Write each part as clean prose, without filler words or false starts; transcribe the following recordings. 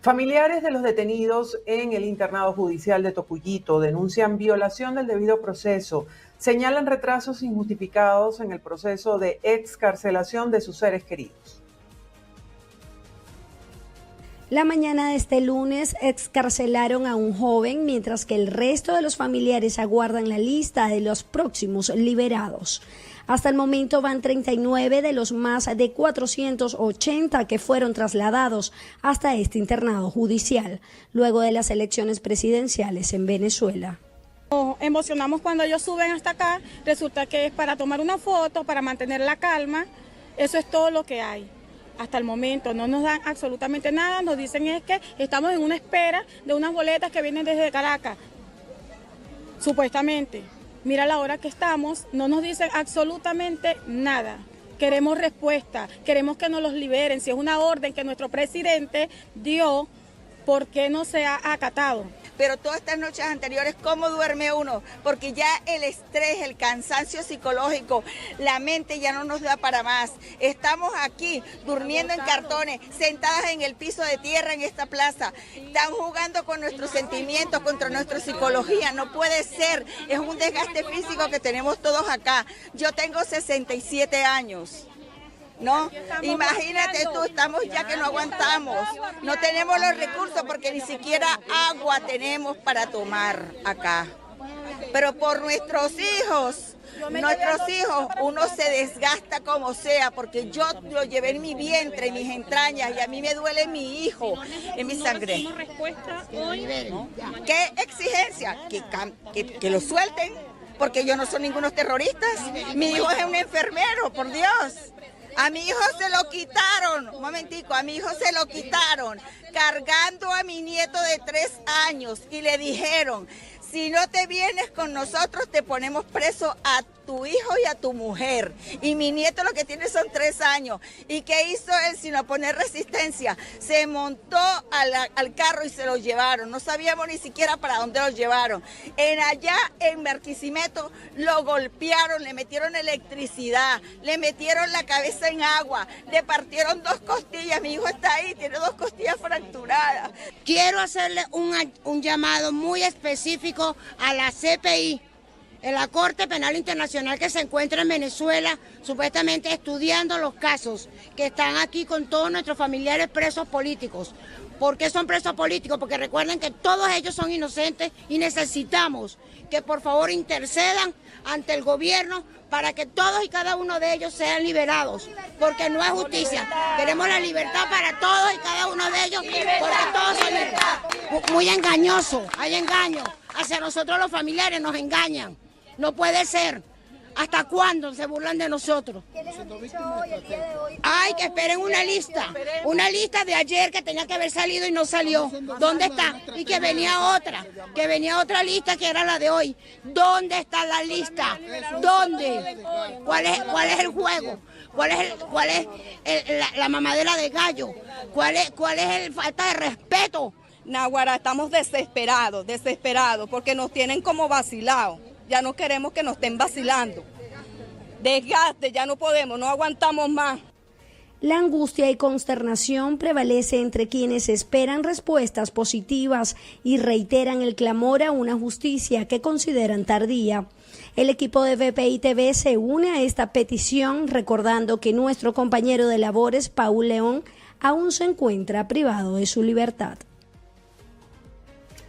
Familiares de los detenidos en el internado judicial de Topuyito denuncian violación del debido proceso, señalan retrasos injustificados en el proceso de excarcelación de sus seres queridos. La mañana de este lunes excarcelaron a un joven, mientras que el resto de los familiares aguardan la lista de los próximos liberados. Hasta el momento van 39 de los más de 480 que fueron trasladados hasta este internado judicial, luego de las elecciones presidenciales en Venezuela. Nos emocionamos cuando ellos suben hasta acá, resulta que es para tomar una foto, para mantener la calma, eso es todo lo que hay. Hasta el momento no nos dan absolutamente nada, nos dicen es que estamos en una espera de unas boletas que vienen desde Caracas, supuestamente. Mira la hora que estamos, no nos dicen absolutamente nada. Queremos respuesta, queremos que nos los liberen. Si es una orden que nuestro presidente dio, ¿por qué no se ha acatado? Pero todas estas noches anteriores, ¿cómo duerme uno? Porque ya el estrés, el cansancio psicológico, la mente ya no nos da para más. Estamos aquí durmiendo en cartones, sentadas en el piso de tierra en esta plaza. Están jugando con nuestros sentimientos, contra nuestra psicología. No puede ser, es un desgaste físico que tenemos todos acá. Yo tengo 67 años. ¿No? Imagínate tú, estamos ya que no aguantamos, no tenemos los recursos porque ni siquiera agua tenemos para tomar acá. Pero por nuestros hijos, uno se desgasta como sea, porque yo lo llevé en mi vientre, en mis entrañas, y a mí me duele mi hijo, en mi sangre. ¿Qué exigencia? Que lo suelten, porque yo no soy ningunos terroristas. Mi hijo es un enfermero, por Dios. A mi hijo se lo quitaron, un momentico, a mi hijo se lo quitaron cargando a mi nieto de 3 años y le dijeron, si no te vienes con nosotros te ponemos preso a tu hijo y a tu mujer. Y mi nieto lo que tiene son 3 años. ¿Y qué hizo él sino poner resistencia? Se montó al carro y se lo llevaron. No sabíamos ni siquiera para dónde lo llevaron. Allá en Barquisimeto lo golpearon, le metieron electricidad, le metieron la cabeza en agua, le partieron 2 costillas. Mi hijo está ahí, tiene 2 costillas fracturadas. Quiero hacerle un llamado muy específico a la CPI, en la Corte Penal Internacional que se encuentra en Venezuela, supuestamente estudiando los casos que están aquí con todos nuestros familiares presos políticos. ¿Por qué son presos políticos? Porque recuerden que todos ellos son inocentes y necesitamos que por favor intercedan ante el gobierno para que todos y cada uno de ellos sean liberados, porque no es justicia. Queremos la libertad para todos y cada uno de ellos, porque todos son libertad. Muy engañoso, hay engaño. Hacia nosotros los familiares nos engañan. No puede ser. ¿Hasta cuándo se burlan de nosotros? ¿Qué les han dicho hoy, el día de hoy? Ay, que esperen una lista de ayer que tenía que haber salido y no salió. ¿Dónde está? Y que venía otra lista que era la de hoy. ¿Dónde está la lista? ¿Dónde? ¿Cuál es el juego? ¿Cuál es la mamadera de gallo? ¿Cuál es el falta de respeto? Naguará, estamos desesperados, porque nos tienen como vacilados. Ya no queremos que nos estén vacilando. Desgaste, ya no podemos, no aguantamos más. La angustia y consternación prevalece entre quienes esperan respuestas positivas y reiteran el clamor a una justicia que consideran tardía. El equipo de BPI TV se une a esta petición, recordando que nuestro compañero de labores, Paul León, aún se encuentra privado de su libertad.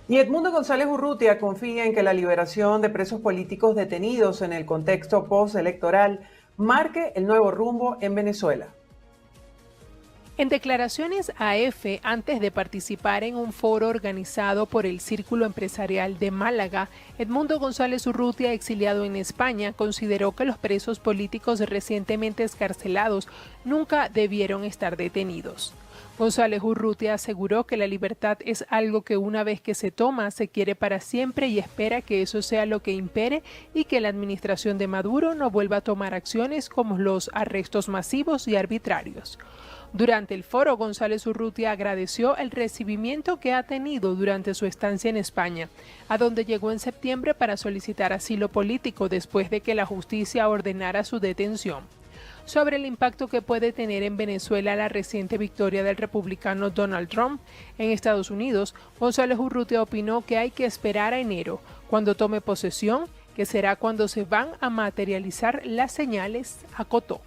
Y Edmundo González Urrutia confía en que la liberación de presos políticos detenidos en el contexto postelectoral marque el nuevo rumbo en Venezuela. En declaraciones a EFE, antes de participar en un foro organizado por el Círculo Empresarial de Málaga, Edmundo González Urrutia, exiliado en España, consideró que los presos políticos recientemente excarcelados nunca debieron estar detenidos. González Urrutia aseguró que la libertad es algo que una vez que se toma se quiere para siempre y espera que eso sea lo que impere y que la administración de Maduro no vuelva a tomar acciones como los arrestos masivos y arbitrarios. Durante el foro, González Urrutia agradeció el recibimiento que ha tenido durante su estancia en España, a donde llegó en septiembre para solicitar asilo político después de que la justicia ordenara su detención. sobre el impacto que puede tener en Venezuela la reciente victoria del republicano Donald Trump. En Estados Unidos, González Urrutia opinó que hay que esperar a enero, cuando tome posesión, que será cuando se van a materializar las señales, acotó.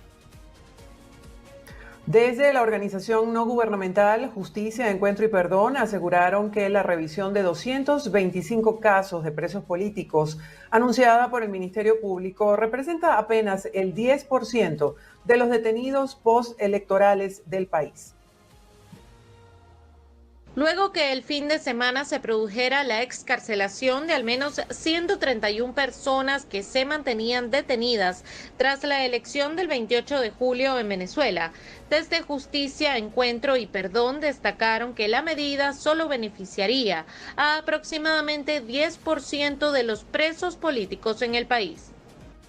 Desde la organización no gubernamental Justicia, Encuentro y Perdón aseguraron que la revisión de 225 casos de presos políticos anunciada por el Ministerio Público representa apenas el 10% de los detenidos postelectorales del país. Luego que el fin de semana se produjera la excarcelación de al menos 131 personas que se mantenían detenidas tras la elección del 28 de julio en Venezuela, desde Justicia, Encuentro y Perdón destacaron que la medida solo beneficiaría a aproximadamente 10% de los presos políticos en el país.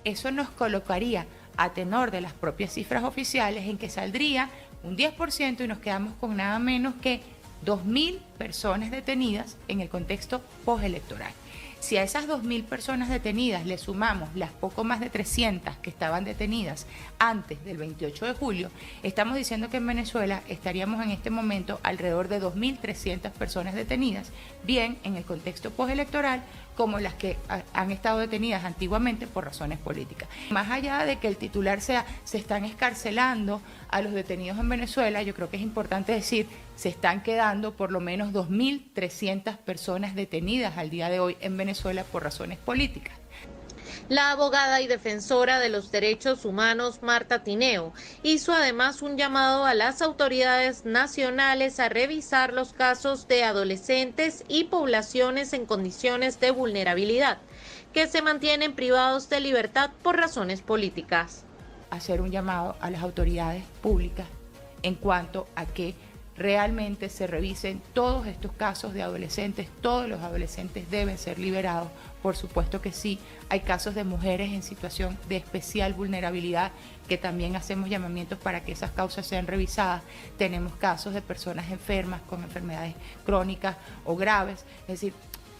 Eso nos colocaría, a tenor de las propias cifras oficiales, en que saldría un 10% y nos quedamos con nada menos que 2.000 personas detenidas en el contexto postelectoral. Si a esas 2.000 personas detenidas le sumamos las poco más de 300 que estaban detenidas antes del 28 de julio, estamos diciendo que en Venezuela estaríamos en este momento alrededor de 2.300 personas detenidas, bien en el contexto postelectoral como las que han estado detenidas antiguamente por razones políticas. Más allá de que el titular sea se están excarcelando a los detenidos en Venezuela, yo creo que es importante decir se están quedando por lo menos 2.300 personas detenidas al día de hoy en Venezuela por razones políticas. La abogada y defensora de los derechos humanos, Marta Tineo, hizo además un llamado a las autoridades nacionales a revisar los casos de adolescentes y poblaciones en condiciones de vulnerabilidad, que se mantienen privados de libertad por razones políticas. Hacer un llamado a las autoridades públicas en cuanto a que realmente se revisen todos estos casos de adolescentes. Todos los adolescentes deben ser liberados, por supuesto que sí. Hay casos de mujeres en situación de especial vulnerabilidad que también hacemos llamamientos para que esas causas sean revisadas. Tenemos casos de personas enfermas con enfermedades crónicas o graves. Es decir,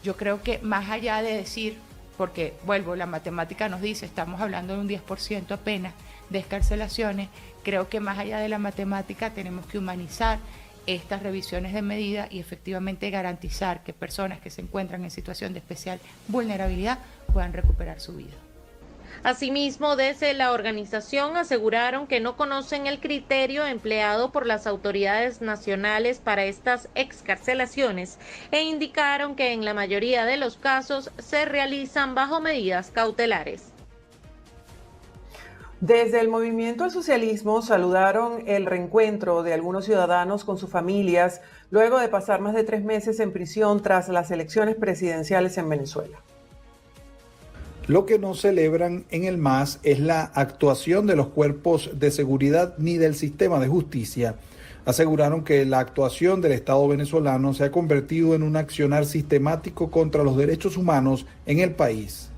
yo creo que más allá de decir, porque vuelvo, la matemática nos dice, estamos hablando de un 10% apenas de excarcelaciones, creo que más allá de la matemática tenemos que humanizar estas revisiones de medida y efectivamente garantizar que personas que se encuentran en situación de especial vulnerabilidad puedan recuperar su vida. Asimismo, desde la organización aseguraron que no conocen el criterio empleado por las autoridades nacionales para estas excarcelaciones e indicaron que en la mayoría de los casos se realizan bajo medidas cautelares. Desde el movimiento al socialismo saludaron el reencuentro de algunos ciudadanos con sus familias luego de pasar más de 3 meses en prisión tras las elecciones presidenciales en Venezuela. Lo que no celebran en el MAS es la actuación de los cuerpos de seguridad ni del sistema de justicia. Aseguraron que la actuación del Estado venezolano se ha convertido en un accionar sistemático contra los derechos humanos en el país.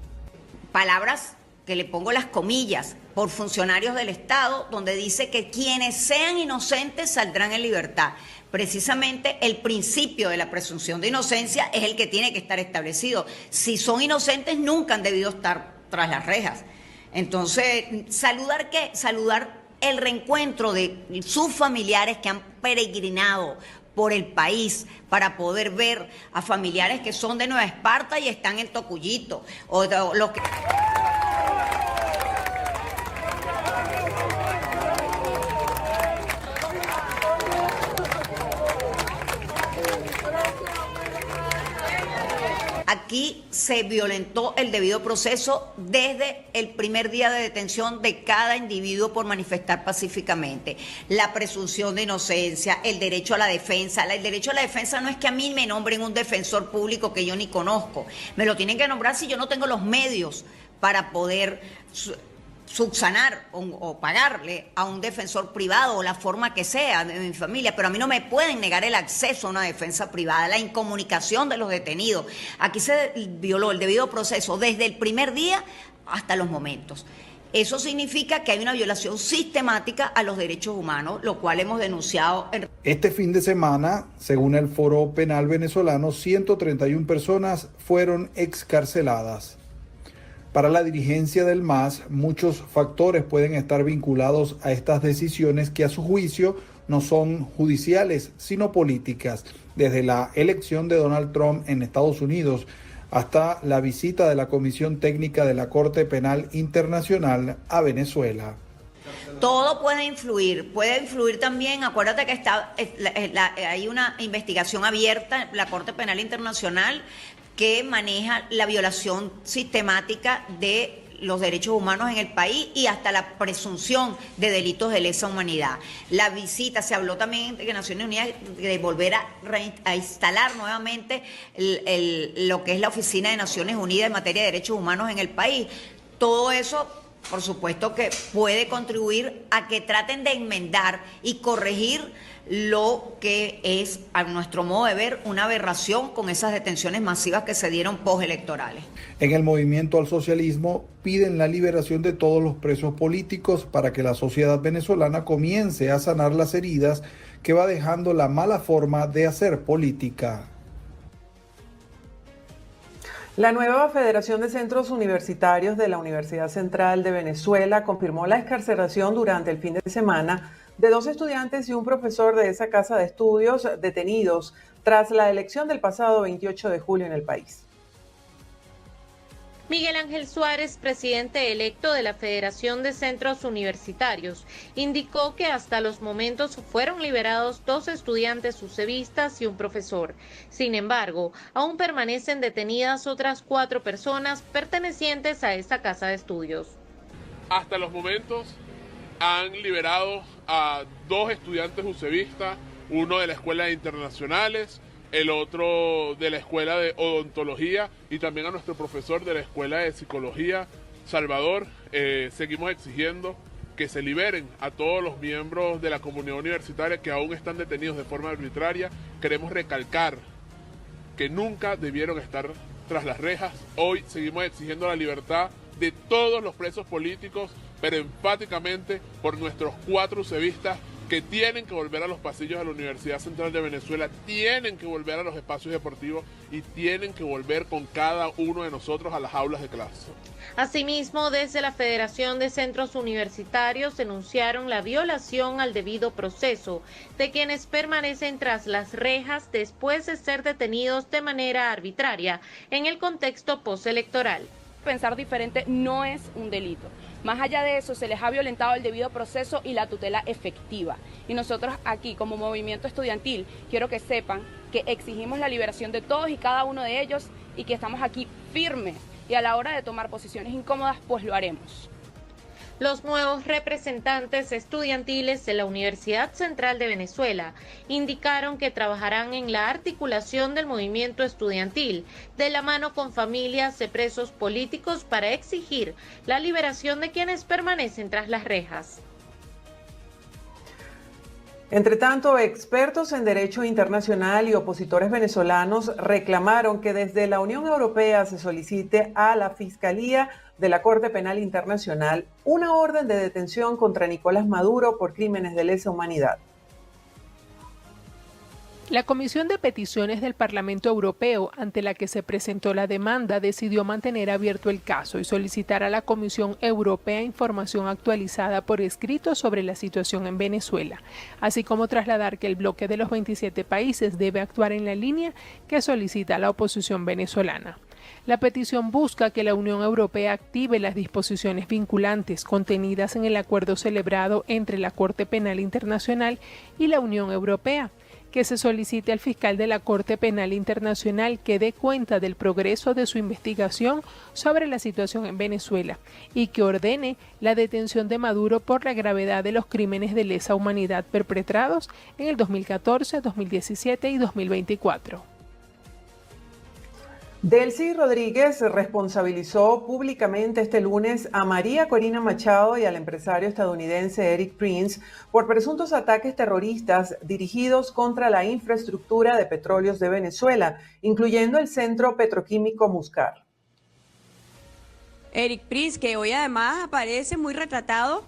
Palabras que le pongo las comillas, por funcionarios del Estado, donde dice que quienes sean inocentes saldrán en libertad. Precisamente el principio de la presunción de inocencia es el que tiene que estar establecido. Si son inocentes, nunca han debido estar tras las rejas. Entonces, ¿saludar qué? Saludar el reencuentro de sus familiares que han peregrinado por el país para poder ver a familiares que son de Nueva Esparta y están en Tocuyito, o los que... Aquí se violentó el debido proceso desde el primer día de detención de cada individuo por manifestar pacíficamente. La presunción de inocencia, el derecho a la defensa. El derecho a la defensa no es que a mí me nombren un defensor público que yo ni conozco. Me lo tienen que nombrar si yo no tengo los medios para poder subsanar o pagarle a un defensor privado o la forma que sea de mi familia, pero a mí no me pueden negar el acceso a una defensa privada, la incomunicación de los detenidos. Aquí se violó el debido proceso desde el primer día hasta los momentos. Eso significa que hay una violación sistemática a los derechos humanos, lo cual hemos denunciado. Este fin de semana, según el Foro Penal venezolano, 131 personas fueron excarceladas. Para la dirigencia del MAS, muchos factores pueden estar vinculados a estas decisiones que a su juicio no son judiciales, sino políticas, desde la elección de Donald Trump en Estados Unidos hasta la visita de la Comisión Técnica de la Corte Penal Internacional a Venezuela. Todo puede influir también, acuérdate que hay una investigación abierta en la Corte Penal Internacional que maneja la violación sistemática de los derechos humanos en el país y hasta la presunción de delitos de lesa humanidad. La visita, se habló también de Naciones Unidas de volver a instalar nuevamente lo que es la Oficina de Naciones Unidas en materia de derechos humanos en el país. Todo eso, por supuesto, que puede contribuir a que traten de enmendar y corregir lo que es, a nuestro modo de ver, una aberración con esas detenciones masivas que se dieron postelectorales. En el Movimiento al Socialismo piden la liberación de todos los presos políticos para que la sociedad venezolana comience a sanar las heridas que va dejando la mala forma de hacer política. La nueva Federación de Centros Universitarios de la Universidad Central de Venezuela confirmó la excarcelación durante el fin de semana de 2 estudiantes y un profesor de esa casa de estudios detenidos tras la elección del pasado 28 de julio en el país. Miguel Ángel Suárez, presidente electo de la Federación de Centros Universitarios, indicó que hasta los momentos fueron liberados 2 estudiantes ucevistas y un profesor. Sin embargo, aún permanecen detenidas otras 4 personas pertenecientes a esta casa de estudios. Hasta los momentos han liberado a 2 estudiantes ucevistas, uno de la Escuela de Internacionales, el otro de la Escuela de Odontología y también a nuestro profesor de la Escuela de Psicología, Salvador. Seguimos exigiendo que se liberen a todos los miembros de la comunidad universitaria que aún están detenidos de forma arbitraria. Queremos recalcar que nunca debieron estar tras las rejas. Hoy seguimos exigiendo la libertad de todos los presos políticos, pero enfáticamente por nuestros 4 ucevistas que tienen que volver a los pasillos de la Universidad Central de Venezuela, tienen que volver a los espacios deportivos y tienen que volver con cada uno de nosotros a las aulas de clase. Asimismo, desde la Federación de Centros Universitarios denunciaron la violación al debido proceso de quienes permanecen tras las rejas después de ser detenidos de manera arbitraria en el contexto postelectoral. Pensar diferente no es un delito. Más allá de eso, se les ha violentado el debido proceso y la tutela efectiva. Y nosotros aquí, como movimiento estudiantil, quiero que sepan que exigimos la liberación de todos y cada uno de ellos y que estamos aquí firmes y a la hora de tomar posiciones incómodas, pues lo haremos. Los nuevos representantes estudiantiles de la Universidad Central de Venezuela indicaron que trabajarán en la articulación del movimiento estudiantil de la mano con familias de presos políticos para exigir la liberación de quienes permanecen tras las rejas. Entre tanto, expertos en derecho internacional y opositores venezolanos reclamaron que desde la Unión Europea se solicite a la Fiscalía de la Corte Penal Internacional una orden de detención contra Nicolás Maduro por crímenes de lesa humanidad. La Comisión de Peticiones del Parlamento Europeo, ante la que se presentó la demanda, decidió mantener abierto el caso y solicitar a la Comisión Europea información actualizada por escrito sobre la situación en Venezuela, así como trasladar que el bloque de los 27 países debe actuar en la línea que solicita la oposición venezolana. La petición busca que la Unión Europea active las disposiciones vinculantes contenidas en el acuerdo celebrado entre la Corte Penal Internacional y la Unión Europea, que se solicite al fiscal de la Corte Penal Internacional que dé cuenta del progreso de su investigación sobre la situación en Venezuela y que ordene la detención de Maduro por la gravedad de los crímenes de lesa humanidad perpetrados en el 2014, 2017 y 2024. Delcy Rodríguez responsabilizó públicamente este lunes a María Corina Machado y al empresario estadounidense Eric Prince por presuntos ataques terroristas dirigidos contra la infraestructura de petróleos de Venezuela, incluyendo el centro petroquímico Muscar. Eric Prince, que hoy además aparece muy retratado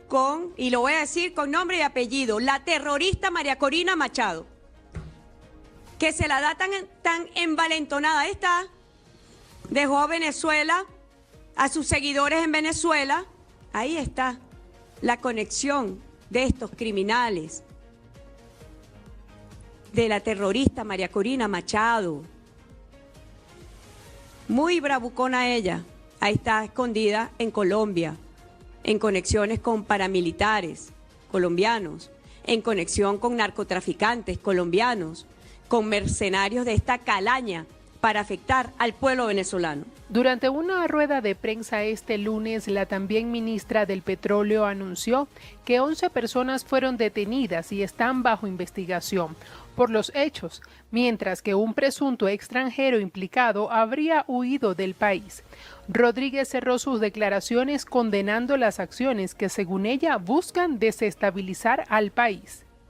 con, y lo voy a decir con nombre y apellido, la terrorista María Corina Machado, que se la da tan envalentonada está dejó a Venezuela, a sus seguidores en Venezuela. Ahí está la conexión de estos criminales, de la terrorista María Corina Machado. Muy bravucona ella. Ahí está escondida en Colombia, en conexiones con paramilitares colombianos, en conexión con narcotraficantes colombianos, con mercenarios de esta calaña para afectar al pueblo venezolano. Durante una rueda de prensa este lunes, la también ministra del Petróleo anunció que 11 personas fueron detenidas y están bajo investigación por los hechos, mientras que un presunto extranjero implicado habría huido del país. Rodríguez cerró sus declaraciones condenando las acciones que, según ella, buscan desestabilizar al país.